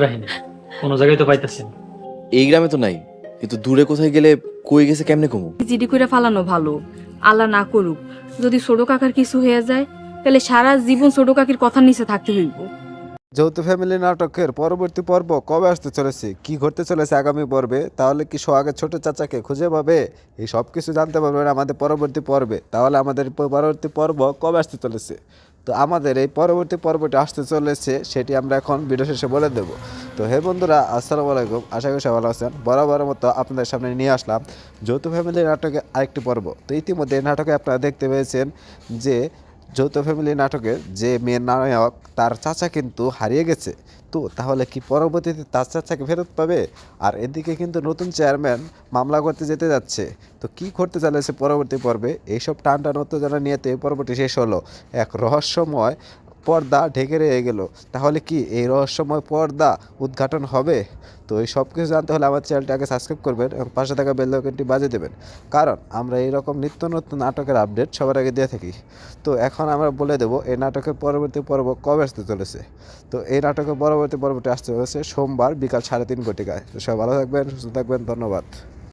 রাখিনি, কোনো জায়গায় তো পাইতেছি না। এই গ্রামে তো নাই, কিন্তু দূরে কোথায় গেলে কই গেছে কেমনে কমু? জিডি করে ফালানো ভালো। আল্লাহ না করুক যদি ছোট কাকার কিছু হয়ে যায়, তাহলে সারা জীবন ছোট কাকির কথার নিচে থাকতে হইব। যৌথ ফ্যামিলি নাটকের পরবর্তী পর্ব কবে আসতে চলেছে, কি ঘটতে চলেছে আগামী পর্বে, তাহলে কি সোহাগের ছোট চাচাকে খুঁজে পাবে? এই সব কিছু জানতে পারবেন আমাদের পরবর্তী পর্বে। তাহলে আমাদের পরবর্তী পর্ব কবে আসতে চলেছে, তো আমাদের এই পরবর্তী পর্বটি আসতে চলেছে সেটি আমরা এখন ভিডিও শেষে বলে দেবো। তো হে বন্ধুরা, আসসালামু আলাইকুম, আশা করি সবাই ভালো আছেন। বরাবরের মতো আপনাদের সামনে নিয়ে আসলাম যৌথ ফ্যামিলি নাটকের আরেকটি পর্ব। তো ইতিমধ্যে এই নাটকে আপনারা দেখতে পেয়েছেন যে যৌথ ফ্যামিলি নাটকের যে মেয়ের নায়ক তার চাচা কিন্তু হারিয়ে গেছে। তো তাহলে কি পরবর্তীতে তার চাচাকে ফেরত পাবে? আর এদিকে কিন্তু নতুন চেয়ারম্যান মামলা করতে যেতে যাচ্ছে। তো কি করতে চলেছে পরবর্তী পর্বে, এইসব টান উত্তেজনা নিয়ে তো এই পর্বটি শেষ হলো। এক রহস্যময় পর্দা ঢেকে রয়ে গেল। তাহলে কি এই রহস্যময় পর্দা উদ্ঘাটন হবে? তো এই সব কিছু জানতে হলে আমার চ্যানেলটাকে সাবস্ক্রাইব করবেন এবং পাশে থাকা বেল আইকনটি বাজিয়ে দেবেন, কারণ আমরা এইরকম নিত্য নতুন নাটকের আপডেট সবার আগে দিয়ে থাকি। তো এখন আমরা বলে দেবো এই নাটকের পরবর্তী পর্ব কবে আসতে চলেছে। তো এই নাটকের পরবর্তী পর্বটি আসতে চলেছে সোমবার বিকাল 3:30 ঘটিকায়। তো সবাই ভালো থাকবেন, সুস্থ থাকবেন, ধন্যবাদ।